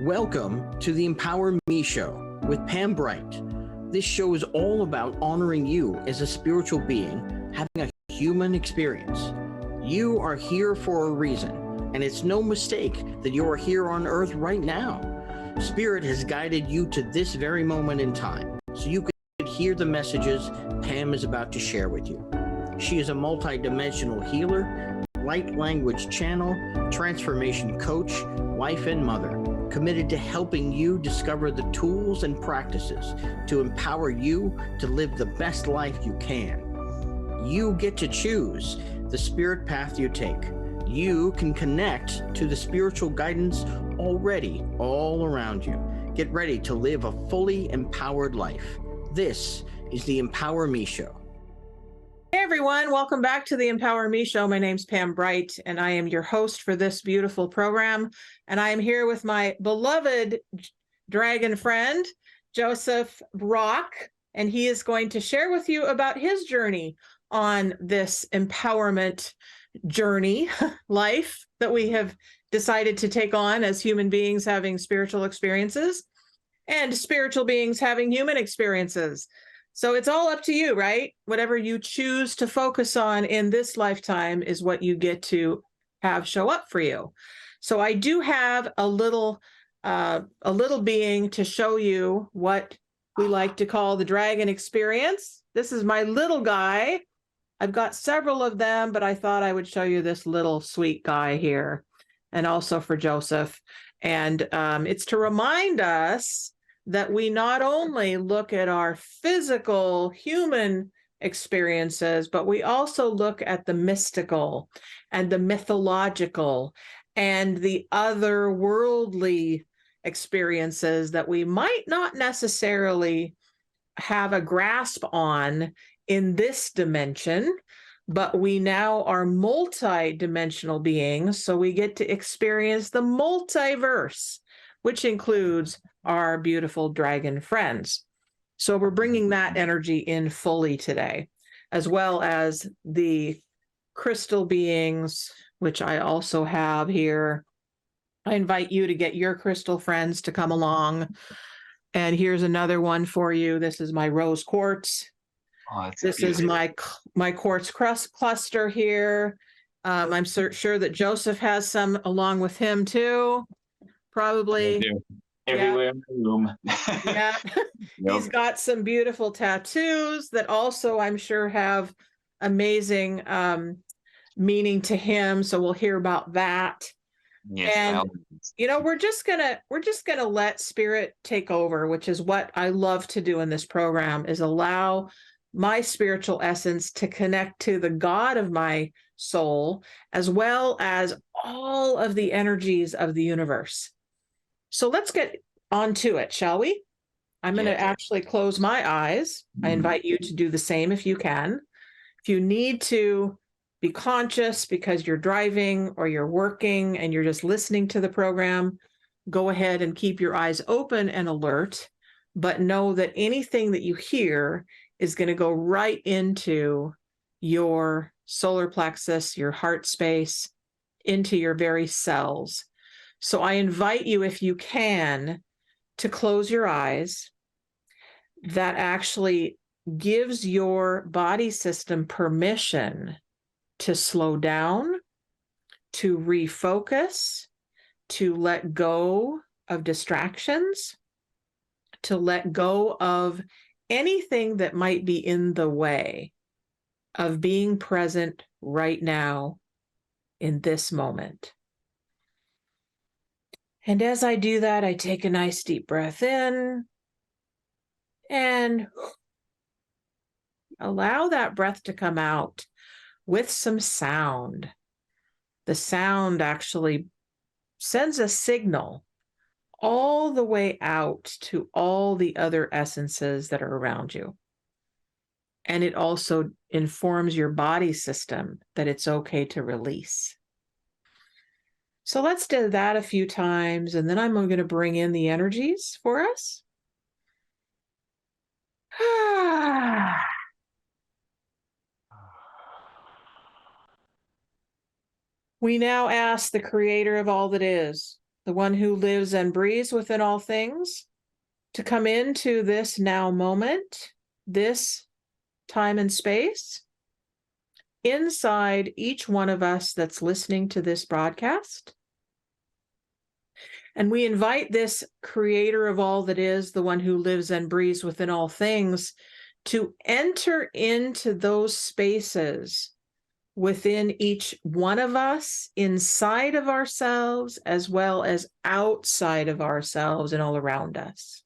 Welcome to the Empower Me Show with Pam Bright. This show is all about honoring you as a spiritual being having a human experience. You are here for a reason, and it's no mistake that you are here on Earth right now. Spirit has guided you to this very moment in time, so you could hear the messages Pam is about to share with you. She is a multidimensional healer, light language channel, transformation coach, wife and mother, committed to helping you discover the tools and practices to empower you to live the best life you can. You get to choose the spirit path you take. You can connect to the spiritual guidance already all around you. Get ready to live a fully empowered life. This is the Empower Me Show. Hey everyone, welcome back to the Empower Me Show. My name's Pam Bright, and I am your host for this beautiful program. And I am here with my beloved dragon friend, Joseeph Rock, and he is going to share with you about his journey on this empowerment journey, life that we have decided to take on as human beings having spiritual experiences and spiritual beings having human experiences. So it's all up to you, right? Whatever you choose to focus on in this lifetime is what you get to have show up for you. So I do have a little being to show you what we like to call the dragon experience. This is my little guy. I've got several of them, but I thought I would show you this little sweet guy here, and also for Joseph. And it's to remind us that we not only look at our physical human experiences, but we also look at the mystical and the mythological and the otherworldly experiences that we might not necessarily have a grasp on in this dimension, but we now are multi-dimensional beings, so we get to experience the multiverse, which includes our beautiful dragon friends. So we're bringing that energy in fully today, as well as the crystal beings, which I also have here. I invite you to get your crystal friends to come along. And here's another one for you. This is my rose quartz. Oh, This beautiful. is my quartz cluster here. I'm sure that Joseph has some along with him too. Probably. Everywhere in the room. Yeah. Yep. He's got some beautiful tattoos that also I'm sure have amazing meaning to him. So we'll hear about that. Yes, And we're just gonna let spirit take over, which is what I love to do in this program, is allow my spiritual essence to connect to the God of my soul, as well as all of the energies of the universe. So let's get on to it, shall we? I'm going to actually close my eyes. I invite you to do the same if you can. If you need to be conscious because you're driving or you're working and you're just listening to the program, go ahead and keep your eyes open and alert, but know that anything that you hear is going to go right into your solar plexus, your heart space, into your very cells. So I invite you, if you can, to close your eyes. That actually gives your body system permission to slow down, to refocus, to let go of distractions, to let go of anything that might be in the way of being present right now in this moment. And as I do that, I take a nice deep breath in and allow that breath to come out with some sound. The sound actually sends a signal all the way out to all the other essences that are around you. And it also informs your body system that it's okay to release. So let's do that a few times, and then I'm going to bring in the energies for us. We now ask the creator of all that is the one who lives and breathes within all things, to come into this now moment, this time and space, inside each one of us that's listening to this broadcast. And we invite this creator of all that is, the one who lives and breathes within all things, to enter into those spaces within each one of us, inside of ourselves, as well as outside of ourselves and all around us.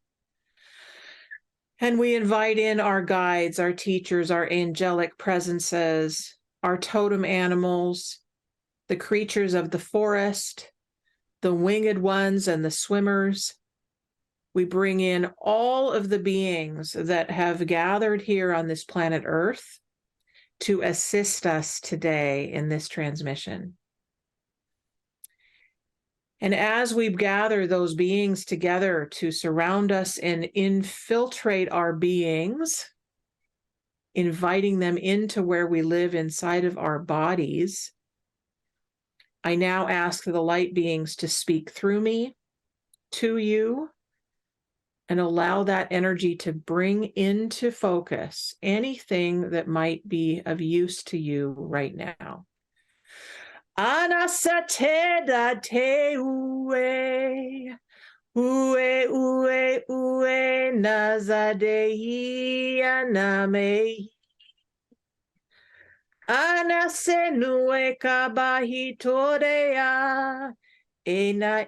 And we invite in our guides, our teachers, our angelic presences, our totem animals, the creatures of the forest, the winged ones and the swimmers. We bring in all of the beings that have gathered here on this planet Earth to assist us today in this transmission. And as we gather those beings together to surround us and infiltrate our beings, inviting them into where we live inside of our bodies, I now ask the light beings to speak through me to you and allow that energy to bring into focus anything that might be of use to you right now. Anasateda te ue, nazadei aname. Anasenue kabahitorea. Ena,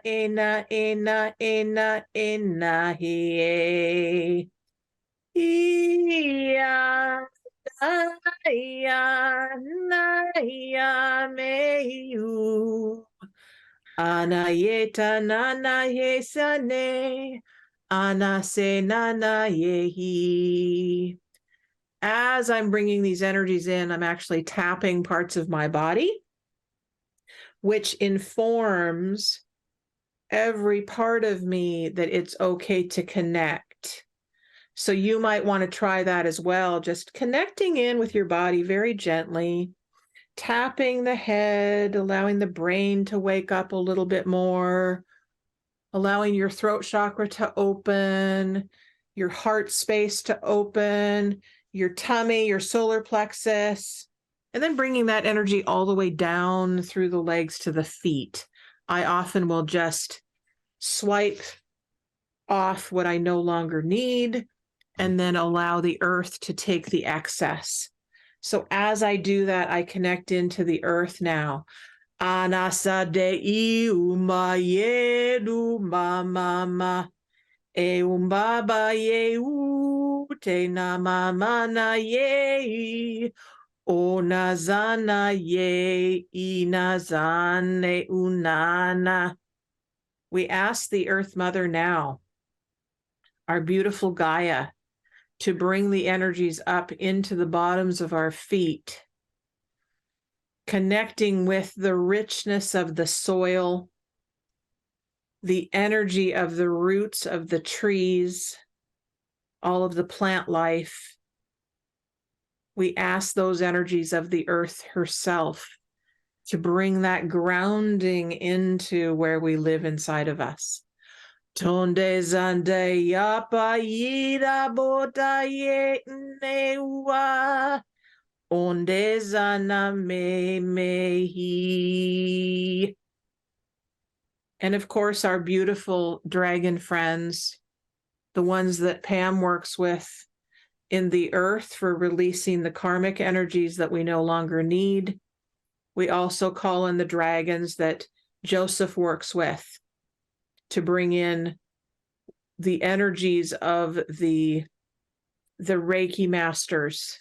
hie. Ia, ia, meiu. Anayeta nana yesane. Anase nana yehi. As I'm bringing these energies in, I'm actually tapping parts of my body, which informs every part of me that it's okay to connect. So you might want to try that as well, just connecting in with your body very gently, tapping the head, allowing the brain to wake up a little bit more, allowing your throat chakra to open, your heart space to open, your tummy, your solar plexus, and then bringing that energy all the way down through the legs to the feet. I often will just swipe off what I no longer need and then allow the earth to take the excess. So as I do that, I connect into the earth now. Anasadei umayedu mama e umbaba ye te na mama na ye o nazana ye inazane unana. We ask the Earth Mother now, our beautiful Gaia, to bring the energies up into the bottoms of our feet, connecting with the richness of the soil, the energy of the roots of the trees, all of the plant life. We ask those energies of the earth herself to bring that grounding into where we live inside of us. Tonde zande yapa yida bota ye newa onde zana me mehi. And of course, our beautiful dragon friends, the ones that Pam works with in the earth for releasing the karmic energies that we no longer need. We also call in the dragons that Joseph works with to bring in the energies of the Reiki masters,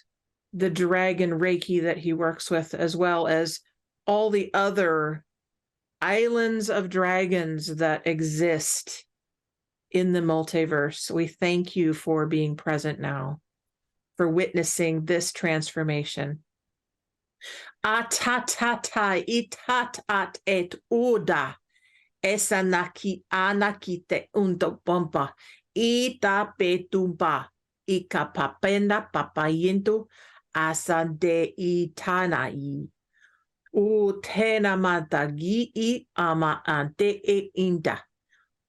the dragon Reiki that he works with, as well as all the other islands of dragons that exist in the multiverse. We thank you for being present now, for witnessing this transformation. Atatata itatat et uda esanaki anakite untopompa ita petumpa ikapapenda papayento asante itanai U te namatagi I ama ante e inda.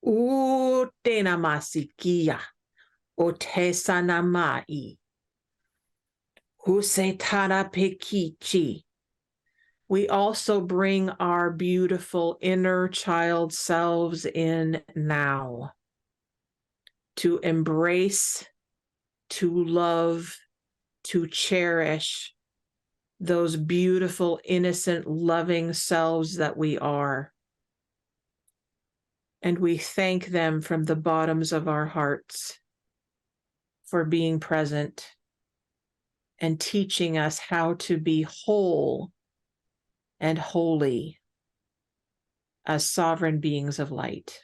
U te namasikia. O te sanamai. Huse tara pekichi. We also bring our beautiful inner child selves in now to embrace, to love, to cherish those beautiful, innocent, loving selves that we are. And we thank them from the bottoms of our hearts for being present and teaching us how to be whole and holy as sovereign beings of light.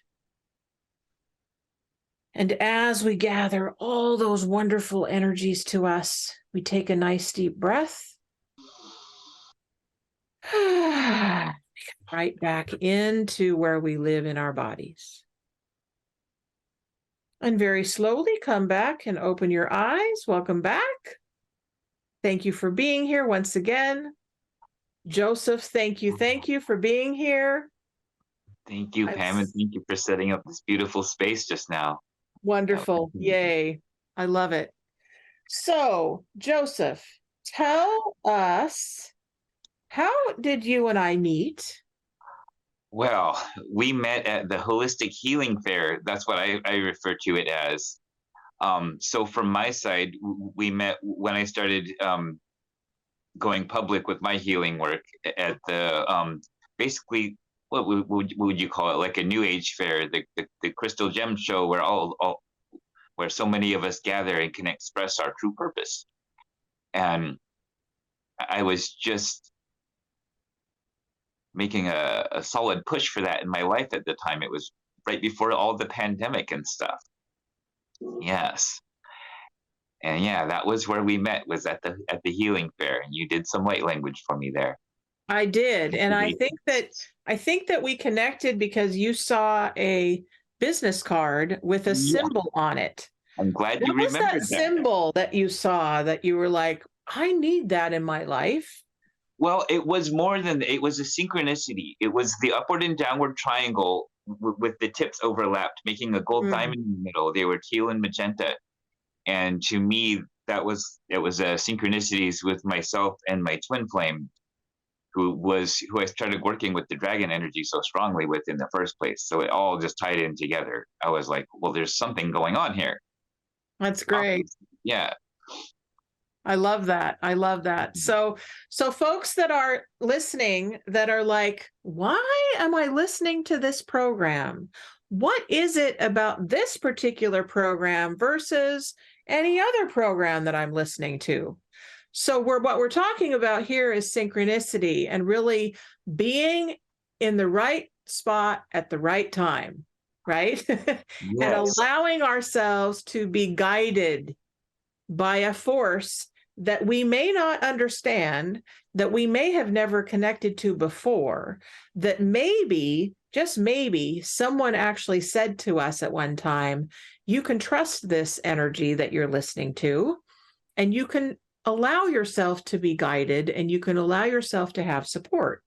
And as we gather all those wonderful energies to us, we take a nice deep breath. Right back into where we live in our bodies. And very slowly come back and open your eyes. Welcome back. Thank you for being here once again. Joseph, thank you for being here. Thank you, Pam, and thank you for setting up this beautiful space just now. Wonderful. Yay. I love it. So, Joseph, tell us, how did you and I meet? Well, we met at the Holistic Healing Fair. That's what I refer to it as. So from my side, we met when I started going public with my healing work at the basically, what would you call it? Like a New Age fair, the Crystal Gem Show, where where so many of us gather and can express our true purpose. And I was just making a solid push for that in my life at the time. It was right before all the pandemic and stuff. Yes. And yeah, that was where we met, was at the healing fair, and you did some light language for me there. I did. And I think that we connected because you saw a business card with a symbol on it. I'm glad you remembered that. What was that symbol that you saw that you were like, I need that in my life? Well, it was more than, it was a synchronicity. It was the upward and downward triangle with the tips overlapped, making a gold diamond in the middle. They were teal and magenta. And to me, it was synchronicities with myself and my twin flame, who I started working with the dragon energy so strongly with in the first place. So it all just tied in together. I was like, well, there's something going on here. That's great. Yeah. I love that. I love that. So folks that are listening that are like, why am I listening to this program? What is it about this particular program versus any other program that I'm listening to? So what we're talking about here is synchronicity and really being in the right spot at the right time, right? Yes. And allowing ourselves to be guided by a force that we may not understand, that we may have never connected to before, that maybe, just maybe, someone actually said to us at one time, you can trust this energy that you're listening to, and you can allow yourself to be guided, and you can allow yourself to have support.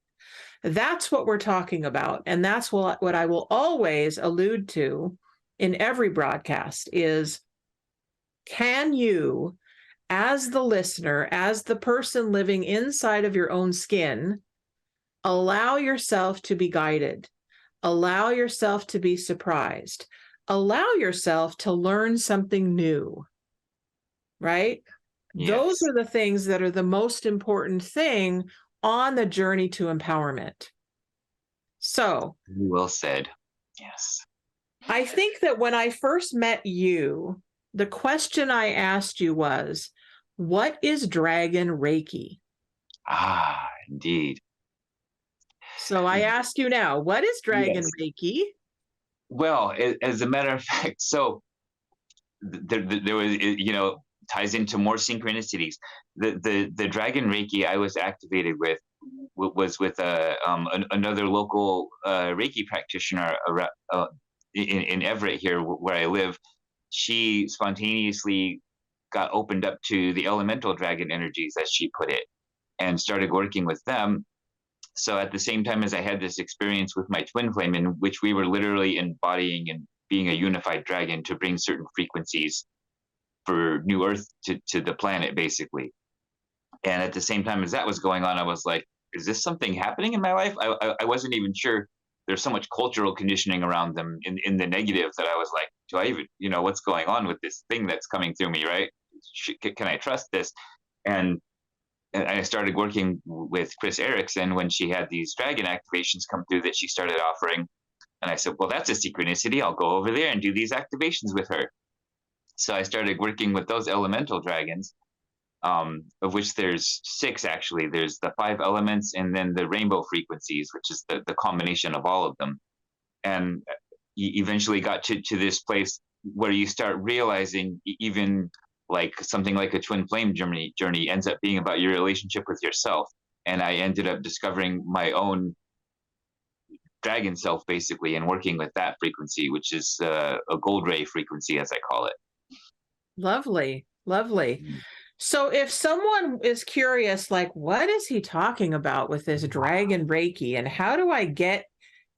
That's what we're talking about. And that's what I will always allude to in every broadcast is, can you, as the listener, as the person living inside of your own skin, allow yourself to be guided, allow yourself to be surprised, allow yourself to learn something new, right? Yes. Those are the things that are the most important thing on the journey to empowerment. So, well said. Yes. I think that when I first met you, the question I asked you was, what is Dragon Reiki? Ah, indeed. So I ask you now, what is Dragon Reiki? Well, as a matter of fact, so there was, ties into more synchronicities. The Dragon Reiki I was activated with was with another local Reiki practitioner in Everett here, where I live. She spontaneously got opened up to the elemental dragon energies, as she put it, and started working with them. So at the same time as I had this experience with my twin flame, in which we were literally embodying and being a unified dragon to bring certain frequencies for New Earth to the planet, basically. And at the same time as that was going on, I was like, is this something happening in my life? I wasn't even sure. There's so much cultural conditioning around them in the negative that I was like, do I even, what's going on with this thing that's coming through me, right? Can I trust this? And I started working with Chris Erickson when she had these dragon activations come through that she started offering. And I said, well, that's a synchronicity. I'll go over there and do these activations with her. So I started working with those elemental dragons, of which there's 6 actually. There's the 5 elements and then the rainbow frequencies, which is the combination of all of them. And you eventually got to this place where you start realizing even like something like a twin flame journey ends up being about your relationship with yourself. And I ended up discovering my own dragon self, basically, and working with that frequency, which is a gold ray frequency, as I call it. Lovely, lovely. So if someone is curious, like, what is he talking about with this dragon Reiki, and how do I get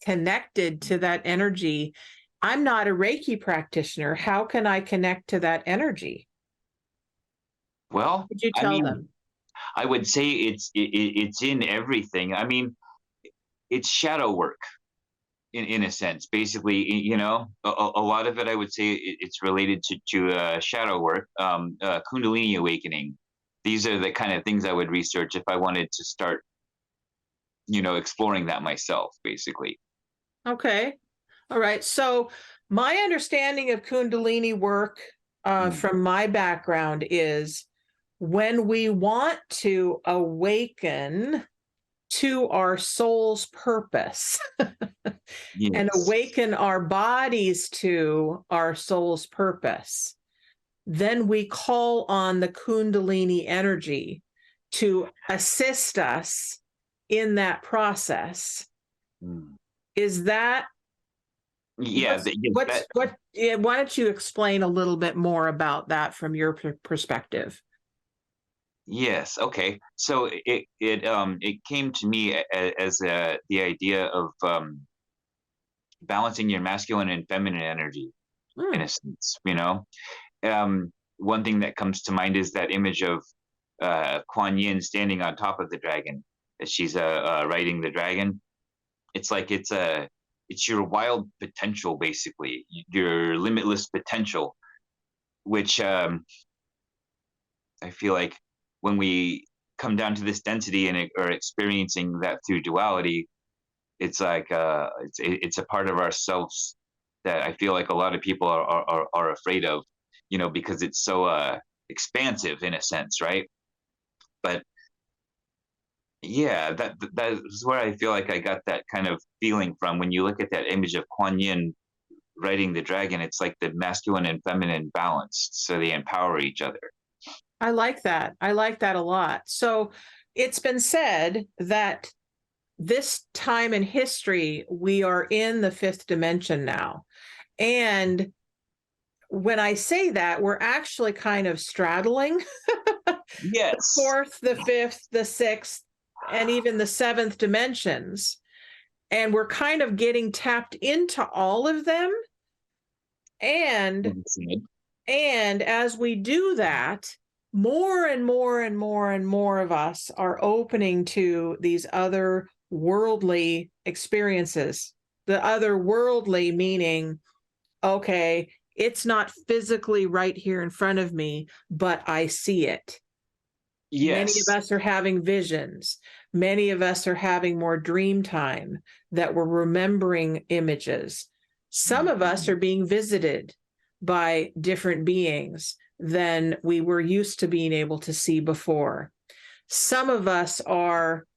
connected to that energy? I'm not a Reiki practitioner. How can I connect to that energy? Well, Would you tell them? I would say it's in everything. I mean, it's shadow work in a sense. Basically, a lot of it, I would say it's related to shadow work, Kundalini awakening. These are the kind of things I would research if I wanted to start, exploring that myself, basically. Okay. All right. So my understanding of Kundalini work from my background is when we want to awaken to our soul's purpose Yes. and awaken our bodies to our soul's purpose, then we call on the Kundalini energy to assist us in that process. Is that yeah? Why don't you explain a little bit more about that from your perspective? Yes. Okay. So it came to me as the idea of balancing your masculine and feminine energy, in a sense. One thing that comes to mind is that image of Kuan Yin standing on top of the dragon as she's riding the dragon. It's like it's your wild potential, basically, your limitless potential, which I feel like when we come down to this density and are experiencing that through duality, it's like it's a part of ourselves that I feel like a lot of people are afraid of, because it's so expansive in a sense, right? But yeah, that is where I feel like I got that kind of feeling from. When you look at that image of Kuan Yin riding the dragon, it's like the masculine and feminine balanced, so they empower each other. I like that. I like that a lot. So it's been said that this time in history, we are in the 5th dimension now. And when I say that, we're actually kind of straddling Yes. the 4th, the 5th, the 6th, and even the 7th dimensions. And we're kind of getting tapped into all of them. And as we do that, more and more and more and more of us are opening to these other worldly experiences. The other worldly meaning, okay, it's not physically right here in front of me, but I see it. Yes. Many of us are having visions. Many of us are having more dream time, that we're remembering images. Some of us are being visited by different beings than we were used to being able to see before. Some of us are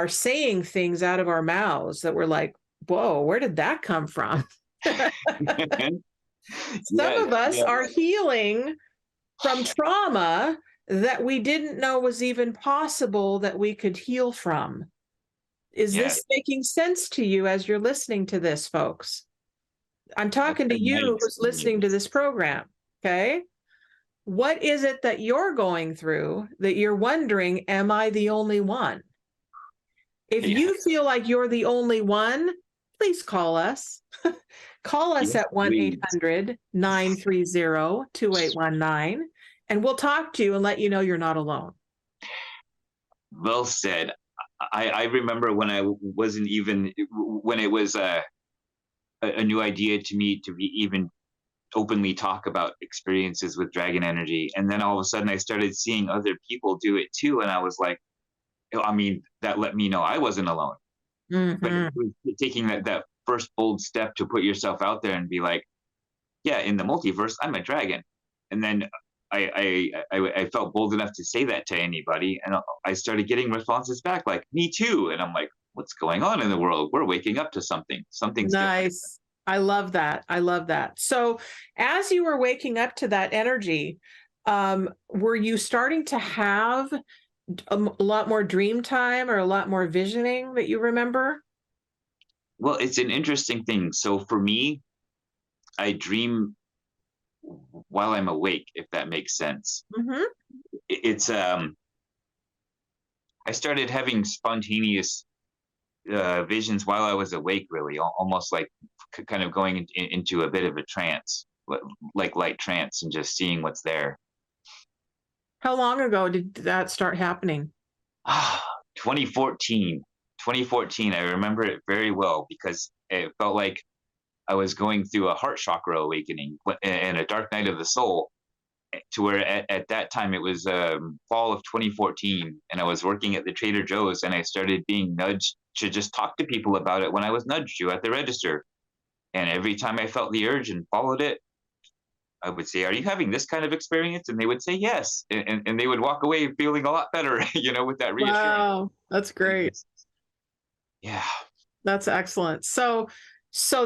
saying things out of our mouths that we're like, whoa, where did that come from? Some of us are healing from trauma that we didn't know was even possible that we could heal from. Is this making sense to you as you're listening to this, folks? I'm talking to you who's listening to this program, okay? What is it that you're going through that you're wondering, am I the only one? If you feel like you're the only one, please call us. Call us Yes, at please. 1-800-930-2819, and we'll talk to you and let you know you're not alone. Well said. I remember when I wasn't even, when it was a new idea to me to be even openly talk about experiences with dragon energy. And then all of a sudden I started seeing other people do it too. And I was like, I mean, that let me know I wasn't alone. But it was taking that first bold step to put yourself out there and be like, yeah, in the multiverse, I'm a dragon. And then I felt bold enough to say that to anybody. And I started getting responses back like, me too. And I'm like, what's going on in the world? We're waking up to something. Something's nice. Different. I love that. I love that. So as you were waking up to that energy, were you starting to have a lot more dream time or a lot more visioning that you remember? Well, it's an interesting thing. So for me, I dream while I'm awake, if that makes sense. Mm-hmm. It's I started having spontaneous visions while I was awake, really, almost like kind of going into a bit of a trance, like light trance, and just seeing what's there. How long ago did that start happening? 2014. 2014, I remember it very well because it felt like I was going through a heart chakra awakening and a dark night of the soul, to where at that time it was fall of 2014, and I was working at the Trader Joe's, and I started being nudged to just talk to people about it when I was nudged to at the register. And every time I felt the urge and followed it, I would say, are you having this kind of experience? And they would say yes. And they would walk away feeling a lot better, with that reassurance. Wow, that's great. Yeah. That's excellent. So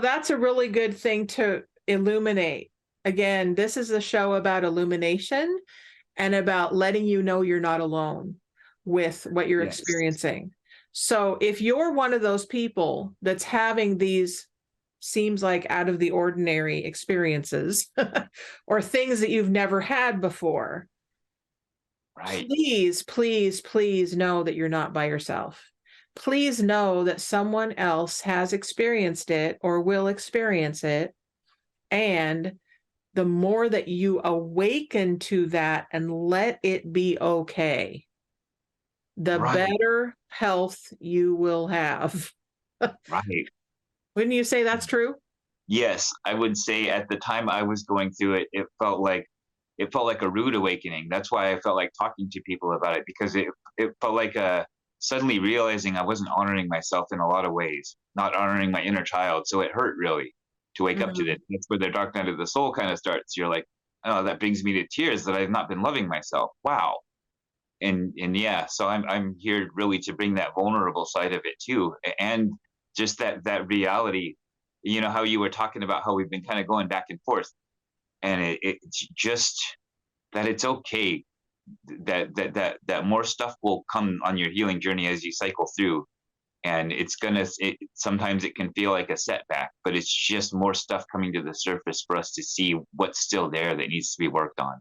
that's a really good thing to illuminate. Again, this is a show about illumination and about letting you know you're not alone with what you're experiencing. So if you're one of those people that's having these seems like out of the ordinary experiences or things that you've never had before, right. Please know that you're not by yourself. Please know that someone else has experienced it or will experience it. And the more that you awaken to that and let it be okay, the better health you will have. Right. Wouldn't you say that's true? Yes, I would say at the time I was going through it, it felt like a rude awakening. That's why I felt like talking to people about it, because it felt like suddenly realizing I wasn't honoring myself in a lot of ways, not honoring my inner child. So it hurt really to wake up to this. That's where the dark night of the soul kind of starts. You're like, oh, that brings me to tears that I've not been loving myself. Wow. And yeah, so I'm here really to bring that vulnerable side of it too, and just that reality. You know how you were talking about how we've been kind of going back and forth, and it's just that it's okay that more stuff will come on your healing journey as you cycle through, and sometimes it can feel like a setback, but it's just more stuff coming to the surface for us to see what's still there that needs to be worked on.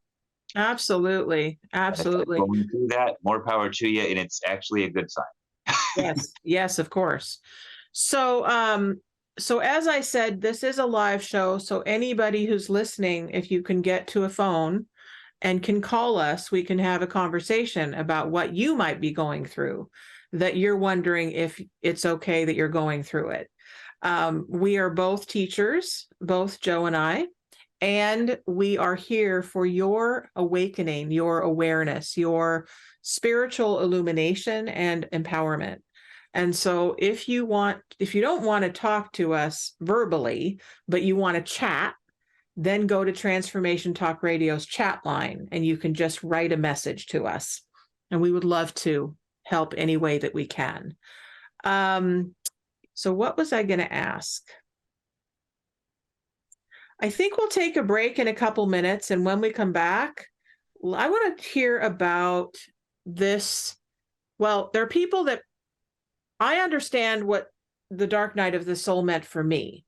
Absolutely. Going through that, more power to you, and it's actually a good sign. Yes, of course. So as I said, this is a live show, so anybody who's listening, if you can get to a phone and can call us, we can have a conversation about what you might be going through, that you're wondering if it's okay that you're going through it. We are both teachers, both Joe and I, and we are here for your awakening, your awareness, your spiritual illumination and empowerment. And so if you don't want to talk to us verbally, but you want to chat, then go to Transformation Talk Radio's chat line, and you can just write a message to us. And we would love to help any way that we can. So what was I going to ask? I think we'll take a break in a couple minutes. And when we come back, I want to hear about this. Well, there are people that I understand what the dark night of the soul meant for me.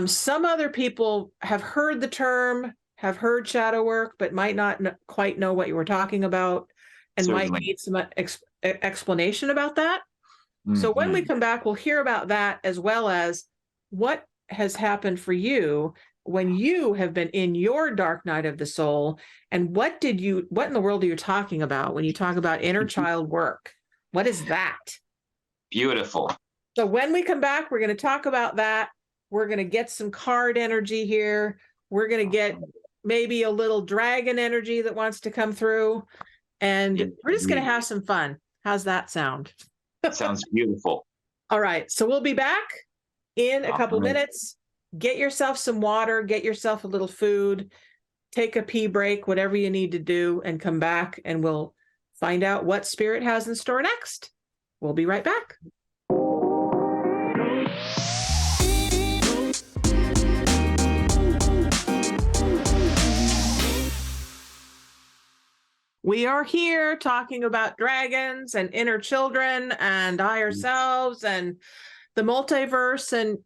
Some other people have heard the term, have heard shadow work, but might not quite know what you were talking about, and might need some explanation about that. So when we Mhm. come back, we'll hear about that, as well as what has happened for you when you have been in your dark night of the soul. And what in the world are you talking about when you talk about inner child work? What is that? Beautiful. So when we come back, we're going to talk about that. We're going to get some card energy here. We're going to get maybe a little dragon energy that wants to come through. And we're just going to have some fun. How's that sound? Sounds beautiful. All right. So we'll be back in a couple All right. minutes. Get yourself some water, get yourself a little food, take a pee break, whatever you need to do, and come back and we'll find out what Spirit has in store next. We'll be right back. We are here talking about dragons and inner children and ourselves and the multiverse. And,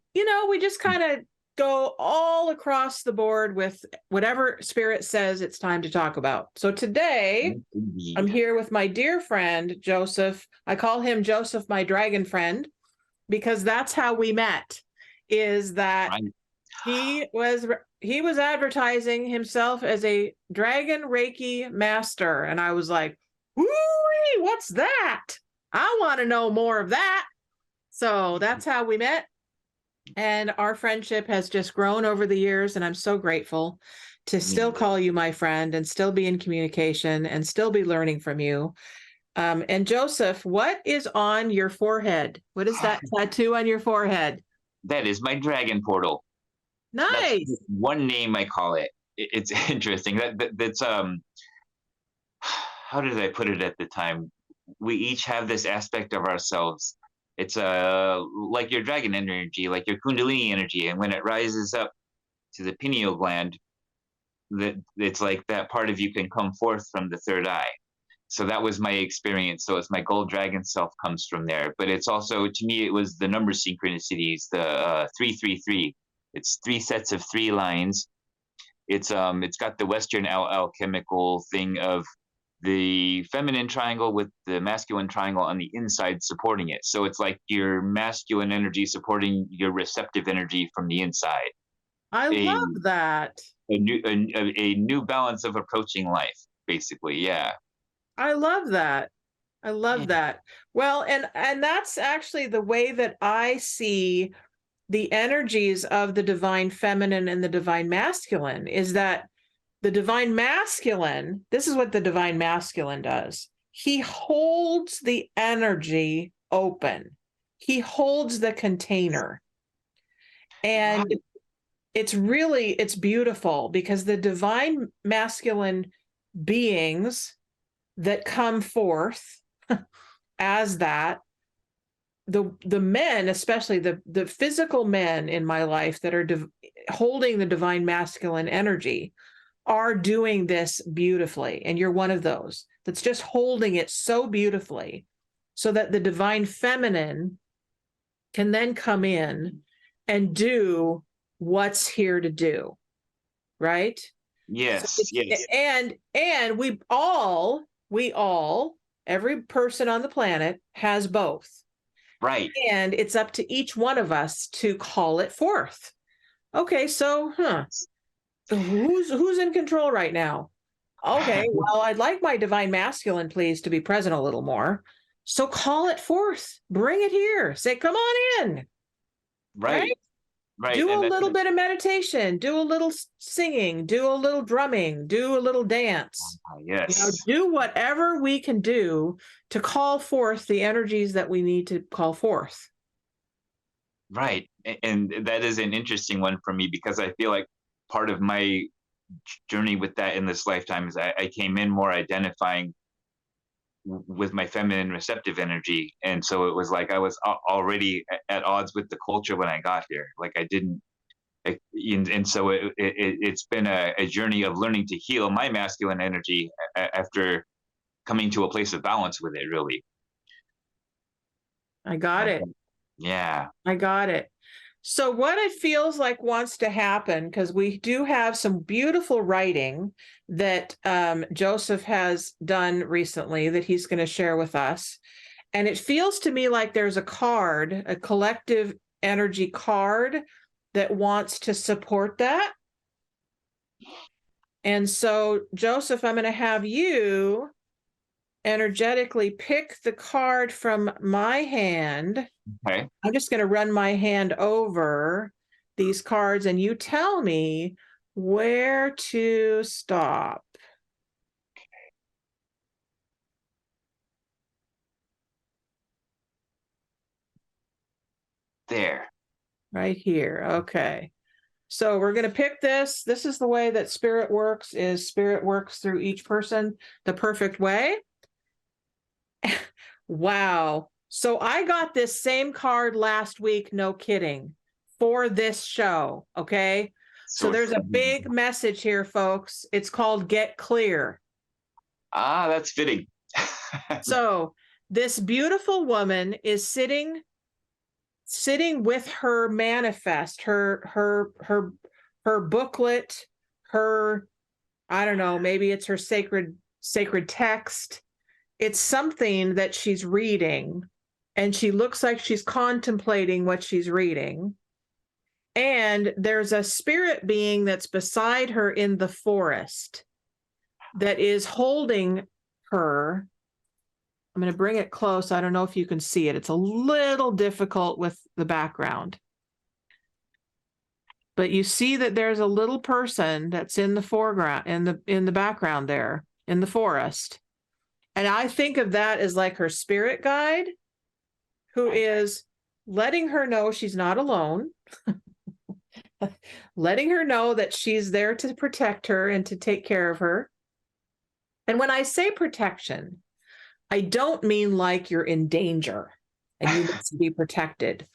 we just kind of go all across the board with whatever Spirit says it's time to talk about. So today, Indeed. I'm here with my dear friend, Joseph. I call him Joseph, my dragon friend, because that's how we met, is that Right. he was advertising himself as a dragon Reiki master. And I was like, woo-wee, what's that? I want to know more of that. So that's how we met. And our friendship has just grown over the years. And I'm so grateful to still call you my friend and still be in communication and still be learning from you. And Joseph, what is on your forehead? What is that tattoo on your forehead? That is my dragon portal. Nice. That's one name I call it. It's interesting. That's how did I put it at the time? We each have this aspect of ourselves. It's like your dragon energy, like your kundalini energy, and when it rises up to the pineal gland, that it's like that part of you can come forth from the third eye. So that was my experience. So it's my gold dragon self comes from there. But it's also, to me, it was the number synchronicities, the 333. It's 3 sets of 3 lines. It's got the Western alchemical thing of the feminine triangle with the masculine triangle on the inside supporting it. So it's like your masculine energy supporting your receptive energy from the inside. I love that. A new balance of approaching life, basically. Yeah. I love that. I love Yeah. that. Well, and that's actually the way that I see the energies of the divine feminine and the divine masculine, is that the divine masculine, this is what the divine masculine does. He holds the energy open. He holds the container. And Right. it's beautiful, because the divine masculine beings that come forth as that, the men, especially the physical men in my life that are holding the divine masculine energy, are doing this beautifully. And you're one of those that's just holding it so beautifully, so that the divine feminine can then come in and do what's here to do. Right? Yes. So Yes. and we all, every person on the planet has both. Right. And it's up to each one of us to call it forth. Okay, so who's in control right now? Okay, well, I'd like my divine masculine, please, to be present a little more. So call it forth. Bring it here. Say, come on in. Right. Right. Do And a that's little bit of meditation. Do a little singing. Do a little drumming. Do a little dance. yes. Do whatever we can do to call forth the energies that we need to call forth. Right. And that is an interesting one for me, because I feel like part of my journey with that in this lifetime is I came in more identifying with my feminine receptive energy. And so it was like I was already at odds with the culture when I got here. Like I didn't. And so it's been a journey of learning to heal my masculine energy after coming to a place of balance with it, really. I got it. Yeah. I got it. So what it feels like wants to happen, because we do have some beautiful writing that Joseph has done recently that he's going to share with us. And it feels to me like there's a card, a collective energy card that wants to support that. And so, Joseph, I'm going to have you energetically pick the card from my hand. Okay. I'm just going to run my hand over these cards and you tell me where to stop. There. Right here. Okay. So we're going to pick this. This is the way that spirit works, is spirit works through each person the perfect way. Wow. So I got this same card last week, no kidding, for this show. Okay. So there's a big message here, folks. It's called Get Clear. Ah, that's fitting. So this beautiful woman is sitting with her manifest, her booklet, her, I don't know, maybe it's her sacred text. It's something that she's reading, and she looks like she's contemplating what she's reading. And there's a spirit being that's beside her in the forest that is holding her. I'm going to bring it close. I don't know if you can see it. It's a little difficult with the background. But you see that there's a little person that's in the foreground, in the background there, in the forest. And I think of that as like her spirit guide, who is letting her know she's not alone, letting her know that she's there to protect her and to take care of her. And when I say protection, I don't mean like you're in danger and you need to be protected.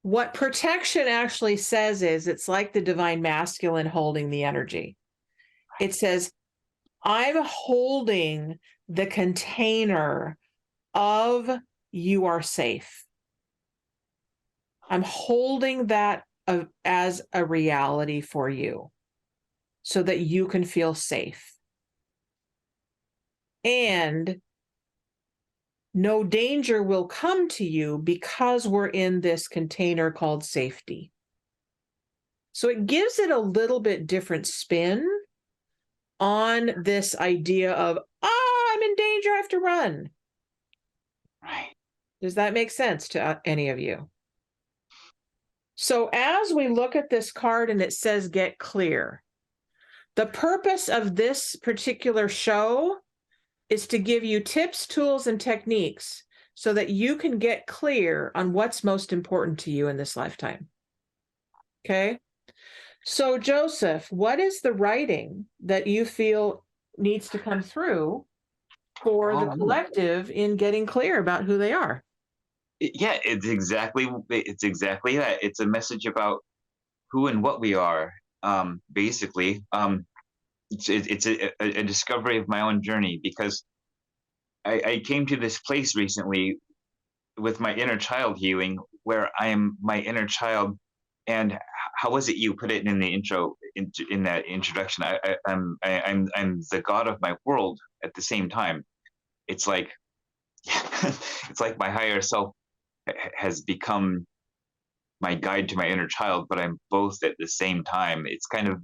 What protection actually says is it's like the divine masculine holding the energy. It says, I'm holding the container of you are safe. I'm holding that as a reality for you so that you can feel safe. And no danger will come to you because we're in this container called safety. So it gives it a little bit different spin on this idea of, I'm in danger, I have to run. Right. Does that make sense to any of you? So as we look at this card and it says get clear, the purpose of this particular show is to give you tips, tools, and techniques so that you can get clear on what's most important to you in this lifetime. Okay? So, Joseph, what is the writing that you feel needs to come through for the collective in getting clear about who they are? Yeah, it's exactly that. It's a message about who and what we are. Basically, it's a discovery of my own journey, because I came to this place recently with my inner child healing, where I am my inner child. And how was it you put it in the intro, in that introduction? I'm the God of my world at the same time. It's like it's like my higher self has become my guide to my inner child, but I'm both at the same time. It's kind of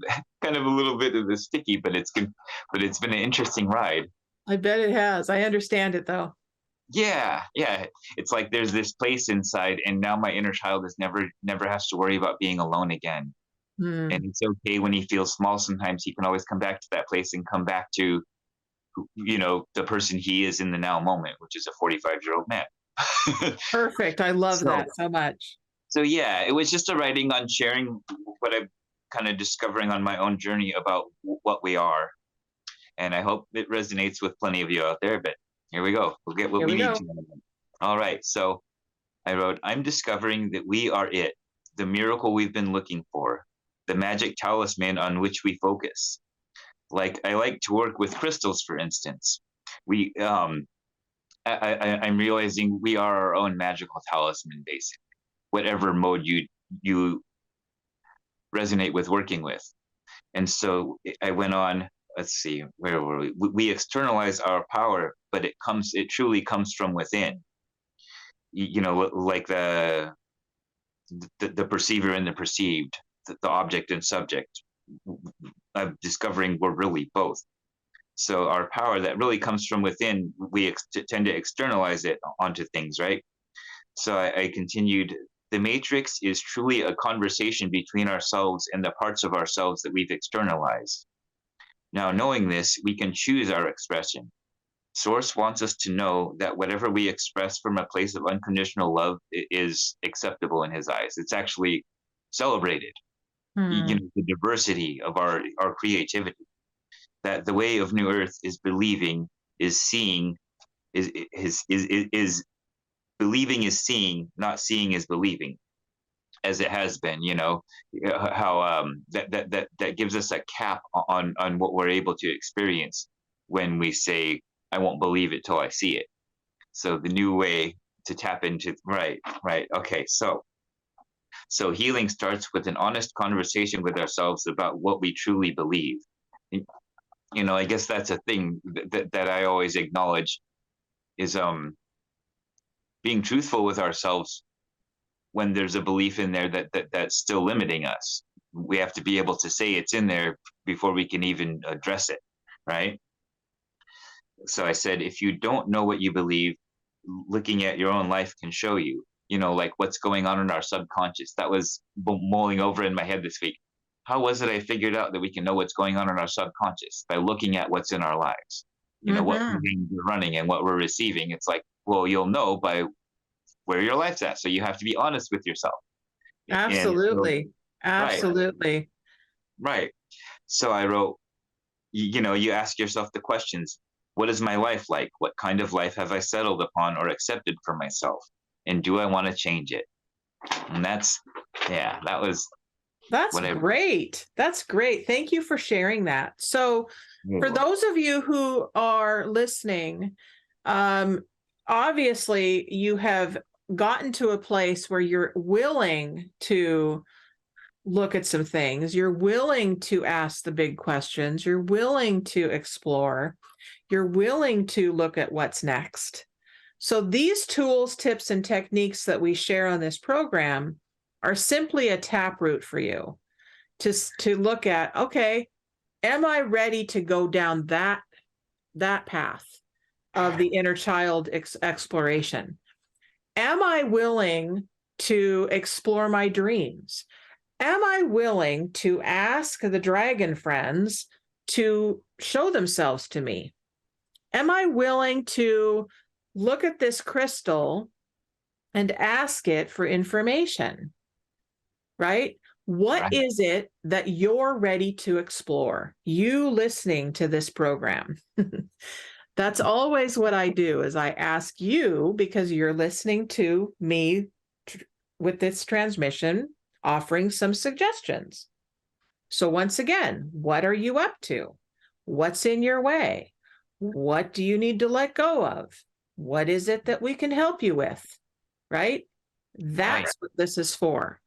a little bit of a sticky, but it's good. But it's been an interesting ride. I bet it has. I understand it though. Yeah. It's like there's this place inside, and now my inner child is never has to worry about being alone again. And it's okay when he feels small. Sometimes he can always come back to that place and come back to, the person he is in the now moment, which is a 45-year-old man. Perfect. I love that so much. So yeah, it was just a writing on sharing what I'm kind of discovering on my own journey about what we are. And I hope it resonates with plenty of you out there, but here we go. We'll get what we need to. All right. So I wrote, I'm discovering that we are it, the miracle we've been looking for, the magic talisman on which we focus. Like I like to work with crystals, for instance. I'm realizing we are our own magical talisman, basically, whatever mode you resonate with working with. And so I went on, let's see, where were we? We externalize our power, but it truly comes from within. like the perceiver and the perceived, the object and subject, of discovering we're really both. So our power that really comes from within, we tend to externalize it onto things, right? So I continued, the matrix is truly a conversation between ourselves and the parts of ourselves that we've externalized. Now, knowing this, we can choose our expression. Source wants us to know that whatever we express from a place of unconditional love is acceptable in his eyes. It's actually celebrated. The diversity of our creativity. That the way of New Earth is believing, is seeing, is believing is seeing, not seeing is believing, as it has been. How that gives us a cap on what we're able to experience when we say, I won't believe it till I see it. So the new way to tap into, right. Okay. So healing starts with an honest conversation with ourselves about what we truly believe. I guess that's a thing that I always acknowledge is being truthful with ourselves when there's a belief in there that's still limiting us. We have to be able to say it's in there before we can even address it, right? So I said, if you don't know what you believe, looking at your own life can show you, like what's going on in our subconscious. That was mulling over in my head this week. How was it I figured out that we can know what's going on in our subconscious? By looking at what's in our lives, what we're running and what we're receiving. It's like, well, you'll know by where your life's at. So you have to be honest with yourself. Absolutely. Absolutely. Right. So I wrote, you ask yourself the questions. What is my life like? What kind of life have I settled upon or accepted for myself? And do I want to change it? And that's great. That's great. Thank you for sharing that. So for those of you who are listening, obviously you have gotten to a place where you're willing to look at some things. You're willing to ask the big questions. You're willing to explore. You're willing to look at what's next. So these tools, tips, and techniques that we share on this program are simply a taproot for you to look at, okay, am I ready to go down that path of the inner child exploration? Am I willing to explore my dreams? Am I willing to ask the dragon friends to show themselves to me? Am I willing to look at this crystal and ask it for information? Right? What is it that you're ready to explore? You listening to this program. That's always what I do, is I ask you, because you're listening to me with this transmission, offering some suggestions. So once again, what are you up to? What's in your way? What do you need to let go of? What is it that we can help you with? Right? That's what this is for.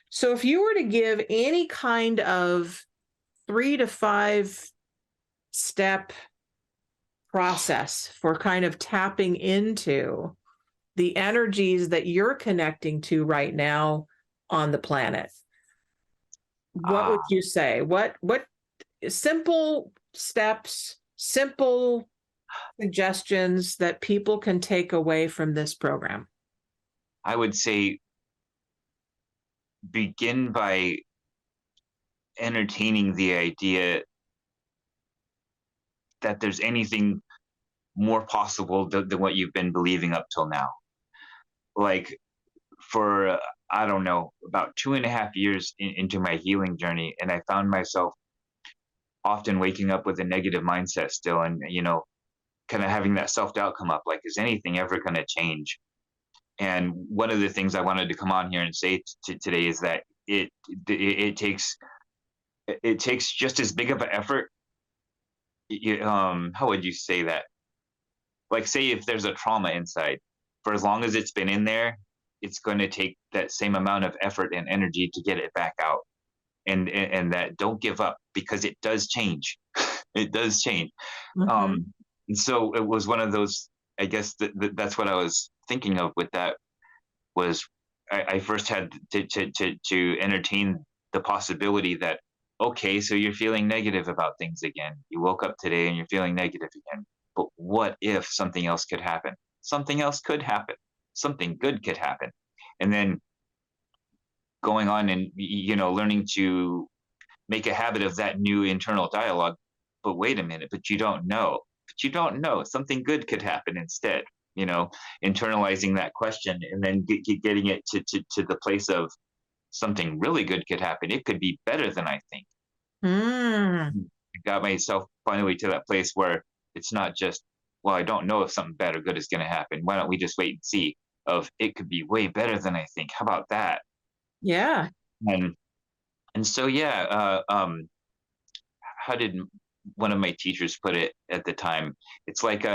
So if you were to give any kind of 3 to 5 step process for kind of tapping into the energies that you're connecting to right now on the planet, what would you say? What simple steps, simple suggestions that people can take away from this program? I would say begin by entertaining the idea that there's anything more possible than what you've been believing up till now. Like for, I don't know, about 2.5 years into my healing journey, and I found myself often waking up with a negative mindset still, and, kind of having that self-doubt come up, like, is anything ever going to change? And one of the things I wanted to come on here and say today is that it takes just as big of an effort. How would you say that? Like, say if there's a trauma inside, for as long as it's been in there, it's going to take that same amount of effort and energy to get it back out. And that don't give up, because it does change. It does change. And so it was one of those, I guess that's what I was thinking of with that was I first had to entertain the possibility that, okay, so you're feeling negative about things again. You woke up today and you're feeling negative again. But what if something else could happen? Something else could happen. Something good could happen. And then going on and, learning to make a habit of that new internal dialogue. But wait a minute, but you don't know. But you don't know. Something good could happen instead. Internalizing that question and then getting it to the place of something really good could happen. It could be better than I think. Mm. I got myself finally to that place where it's not just, well, I don't know if something bad or good is going to happen. Why don't we just wait and see? Of it could be way better than I think. How about that? Yeah. And so yeah, how did one of my teachers put it at the time? It's like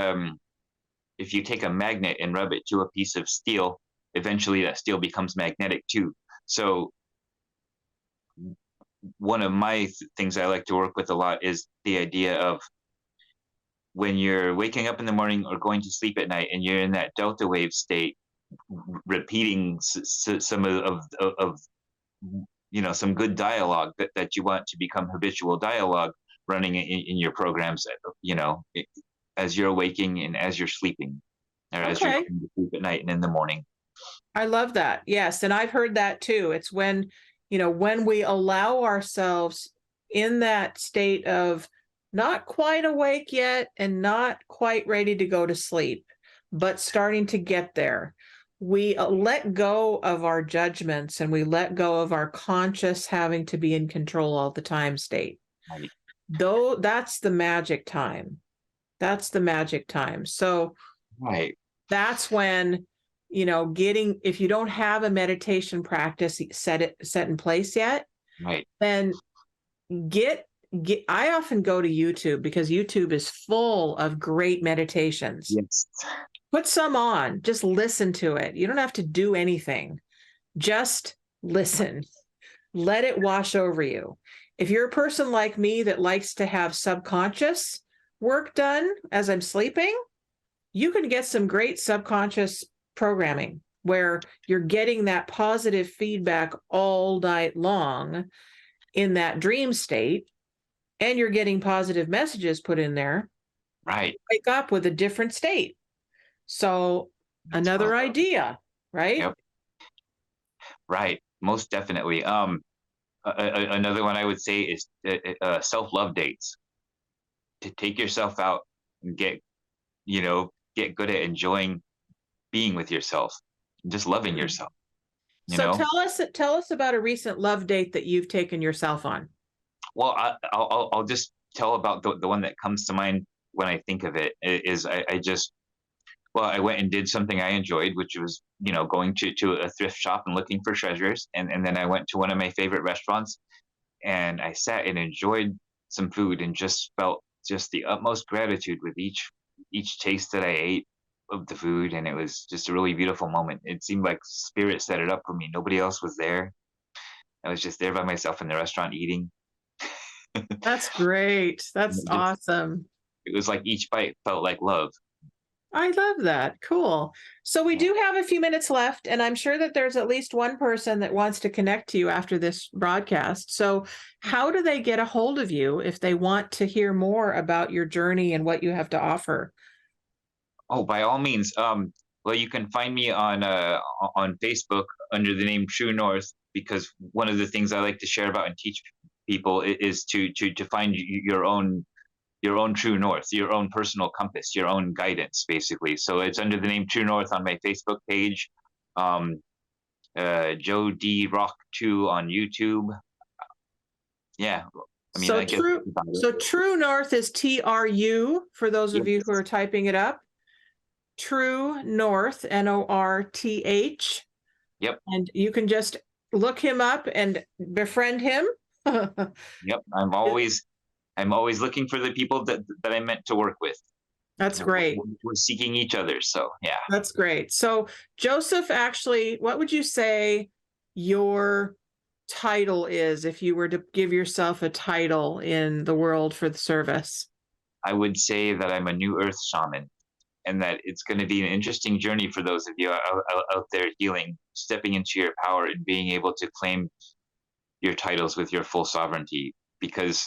if you take a magnet and rub it to a piece of steel, eventually that steel becomes magnetic too. So one of my things I like to work with a lot is the idea of when you're waking up in the morning or going to sleep at night and you're in that delta wave state, repeating some of some good dialogue that you want to become habitual dialogue running in your programs, as you're waking and as you're sleeping, or as you're going to sleep at night and in the morning. I love that. Yes. And I've heard that too. It's when we allow ourselves in that state of not quite awake yet and not quite ready to go to sleep, but starting to get there. We let go of our judgments and we let go of our conscious having to be in control all the time state. Right. Though that's the magic time. That's the magic time. So right. That's when, if you don't have a meditation practice set in place yet, right, then I often go to YouTube because YouTube is full of great meditations. Yes. Put some on, just listen to it. You don't have to do anything. Just listen. Let it wash over you. If you're a person like me that likes to have subconscious work done as I'm sleeping, you can get some great subconscious programming where you're getting that positive feedback all night long in that dream state, and you're getting positive messages put in there. Right. Wake up with a different state. So another idea, right? Yep. Right. Most definitely. Another one I would say is self-love dates. To take yourself out and get good at enjoying being with yourself, just loving yourself. Tell us about a recent love date that you've taken yourself on. Well, I'll just tell about the one that comes to mind when I think of it. I went and did something I enjoyed, which was, going to a thrift shop and looking for treasures. And then I went to one of my favorite restaurants and I sat and enjoyed some food and just felt just the utmost gratitude with each taste that I ate of the food. And it was just a really beautiful moment. It seemed like spirit set it up for me. Nobody else was there. I was just there by myself in the restaurant eating. That's great. That's awesome. It was like each bite felt like love. I love that. Cool. So we do have a few minutes left, and I'm sure that there's at least one person that wants to connect to you after this broadcast. So how do they get a hold of you if they want to hear more about your journey and what you have to offer? Oh, by all means. Well, you can find me on Facebook under the name Tru North, because one of the things I like to share about and teach people is to find your own true north, your own personal compass, your own guidance, basically. So it's under the name Tru North on my Facebook page, Joe D Rock 2 on YouTube. Yeah. I mean, Tru North is TRU for those of you who are typing it up. Tru North, NORTH. Yep. And you can just look him up and befriend him. Yep. I'm always looking for the people that I meant to work with. That's great. We're seeking each other. So yeah. That's great. So Joseph, actually, what would you say your title is if you were to give yourself a title in the world for the service? I would say that I'm a New Earth shaman. and that it's going to be an interesting journey for those of you out there healing, stepping into your power and being able to claim your titles with your full sovereignty, because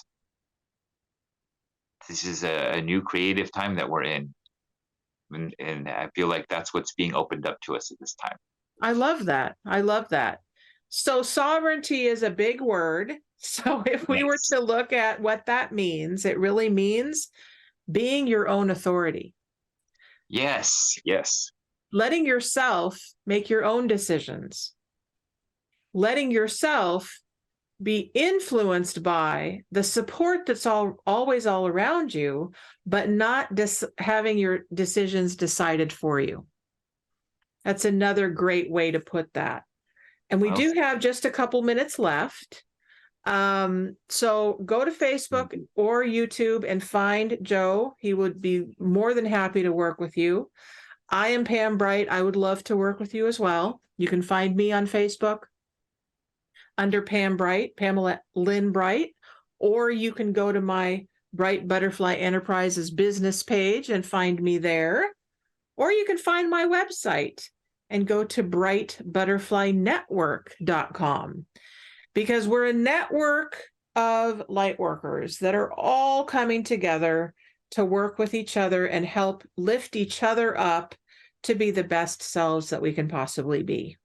this is a new creative time that we're in. And I feel like that's what's being opened up to us at this time. I love that. I love that. So sovereignty is a big word. So if we were to look at what that means, it really means being your own authority. Yes, yes. Letting yourself make your own decisions. Letting yourself be influenced by the support that's always all around you, but not having your decisions decided for you. That's another great way to put that. And we do have just a couple minutes left. So go to Facebook or YouTube and find Joe. He would be more than happy to work with you. I am Pam Bright. I would love to work with you as well. You can find me on Facebook under Pam Bright, Pamela Lynn Bright, or you can go to my Bright Butterfly Enterprises business page and find me there. Or you can find my website and go to brightbutterflynetwork.com, because we're a network of light workers that are all coming together to work with each other and help lift each other up to be the best selves that we can possibly be.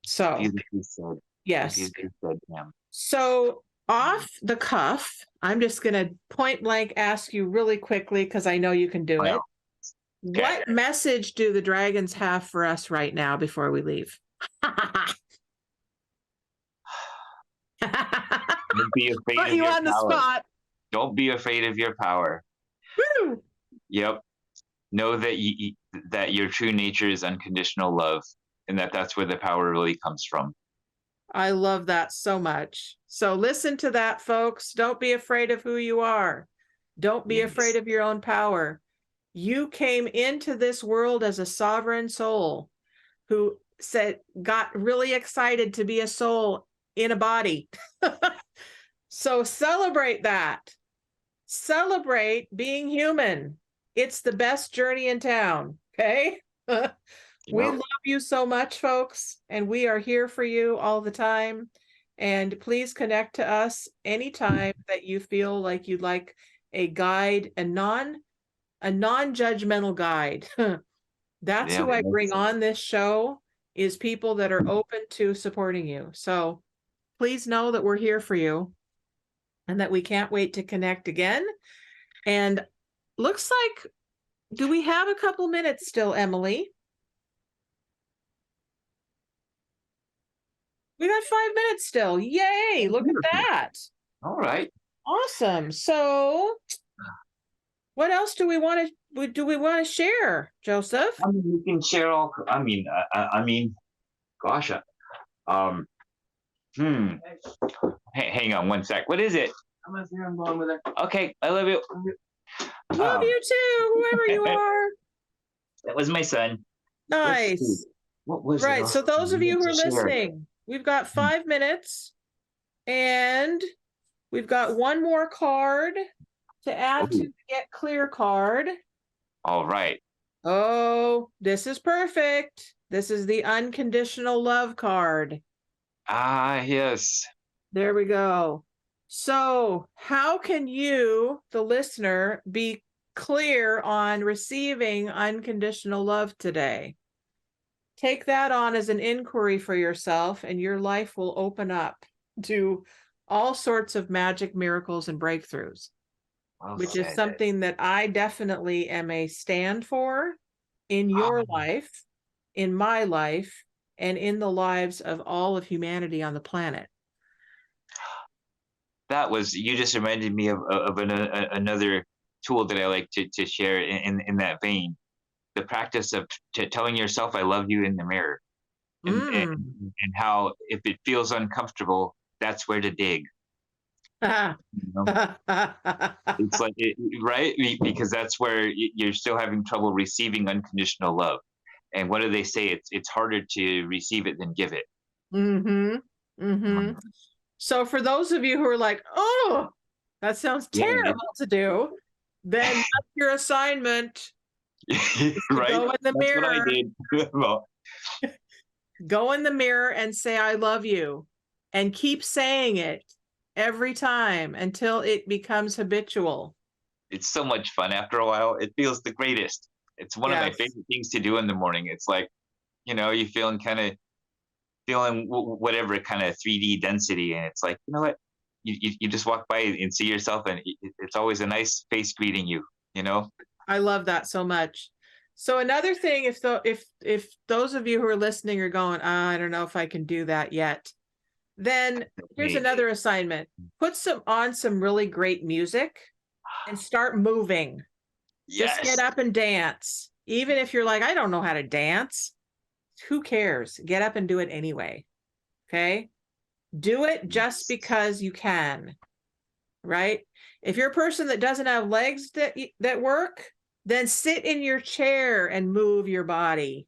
So, yes. So off the cuff, I'm just going to point blank ask you really quickly, because I know you can do it. What message do the dragons have for us right now before we leave? Don't be afraid Put of you your on the power. spot. Don't be afraid of your power. Woo! Yep. Know that that your true nature is unconditional love, and that's where the power really comes from. I love that so much. So listen to that, folks. Don't be afraid of who you are. Don't be afraid of your own power. You came into this world as a sovereign soul who got really excited to be a soul in a body. So celebrate that. Celebrate being human. It's the best journey in town. Okay. We love you so much, folks, and we are here for you all the time. And please connect to us anytime that you feel like you'd like a guide, a non-judgmental guide. That's who I bring on this show, is people that are open to supporting you. So please know that we're here for you and that we can't wait to connect again. And looks like, do we have a couple minutes still, Emily? We got 5 minutes still. Yay. Look at that. All right. Awesome. So what else do we want to share, Joseph? I mean, you can share all. I mean, gosh. Hey, hang on one sec. What is it? I'm going with it. Okay, I love you. Love you too, whoever you are. That was my son. Nice. What was Right. it? So those of you who are Share. listening, we've got 5 minutes, and we've got one more card to add to the Get Clear card. All right. Oh, this is perfect. This is the unconditional love card. Ah, yes. There we go. So how can you, the listener, be clear on receiving unconditional love today? Take that on as an inquiry for yourself, and your life will open up to all sorts of magic, miracles, and breakthroughs, which is something that I definitely am a stand for in your life, in my life, and in the lives of all of humanity on the planet. You just reminded me of another tool that I like to share in that vein. The practice of telling yourself I love you in the mirror, and how if it feels uncomfortable, that's where to dig. You know? It's like right, because that's where you're still having trouble receiving unconditional love. And what do they say? It's harder to receive it than give it. So for those of you who are like, oh, that sounds terrible to do, then that's your assignment. Right? Go in the That's what I mirror. did. Well, Go in the mirror and say, I love you. And keep saying it every time until it becomes habitual. it's so much fun after a while. It feels the greatest. It's one of my Yes. favorite things to do in the morning. It's like, you're feeling whatever kind of 3D density. And it's like, you know what? You just walk by and see yourself, and it's always a nice face greeting you, you know? I love that so much. So another thing, if those of you who are listening are going, I don't know if I can do that yet, then here's another assignment. Put on some really great music and start moving. Yes. Just get up and dance. Even if you're like, I don't know how to dance, who cares? Get up and do it anyway. Okay? Do it just because you can. Right? If you're a person that doesn't have legs that work, then sit in your chair and move your body.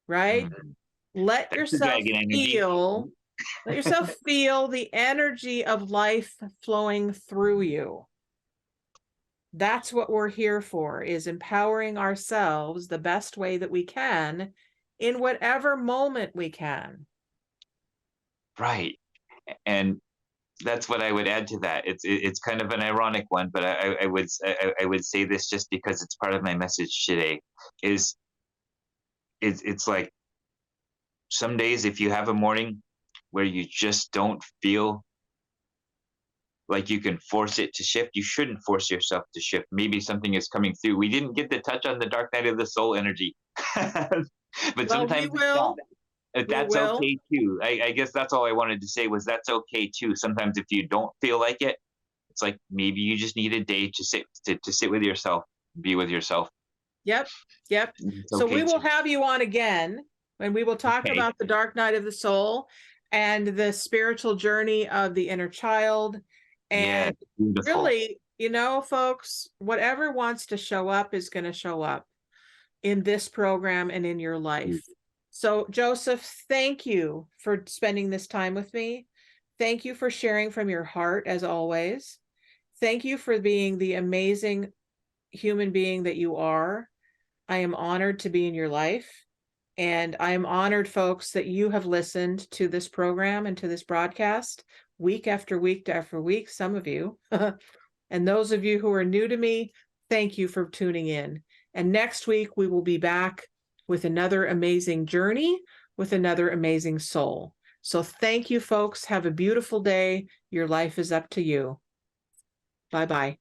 Right? Let yourself feel the energy of life flowing through you. That's what we're here for, is empowering ourselves the best way that we can in whatever moment we can. Right. And that's what I would add to that. It's kind of an ironic one, but I would say this just because it's part of my message today. It's like, some days if you have a morning where you just don't feel like you can force it to shift, you shouldn't force yourself to shift. Maybe something is coming through. We didn't get to touch on the dark night of the soul energy, but sometimes we will. That's okay too. I guess that's all I wanted to say, was that's okay too. Sometimes if you don't feel like it, it's like maybe you just need a day to sit with yourself, be with yourself. Yep. So we will have you on again, and we will talk about the dark night of the soul and the spiritual journey of the inner child. And really, folks, whatever wants to show up is going to show up in this program and in your life. So, Joseph, thank you for spending this time with me. Thank you for sharing from your heart, as always. Thank you for being the amazing human being that you are. I am honored to be in your life. And I am honored, folks, that you have listened to this program and to this broadcast week after week after week, some of you. And those of you who are new to me, thank you for tuning in. And next week, we will be back with another amazing journey, with another amazing soul. So thank you, folks. Have a beautiful day. Your life is up to you. Bye-bye.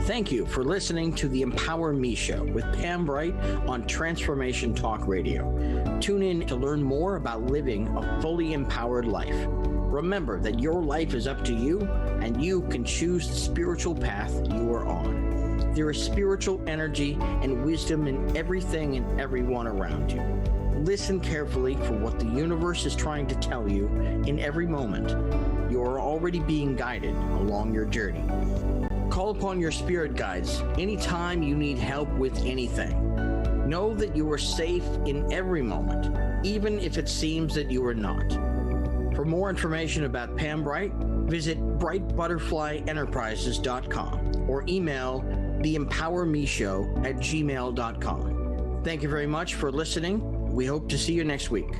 Thank you for listening to the Empower Me Show with Pam Bright on Transformation Talk Radio. Tune in to learn more about living a fully empowered life. Remember that your life is up to you, and you can choose the spiritual path you are on. There is spiritual energy and wisdom in everything and everyone around you. Listen carefully for what the universe is trying to tell you in every moment. You are already being guided along your journey. Call upon your spirit guides anytime you need help with anything. Know that you are safe in every moment, even if it seems that you are not. For more information about Pam Bright, visit brightbutterflyenterprises.com or email theempowermeshow@gmail.com. Thank you very much for listening. We hope to see you next week.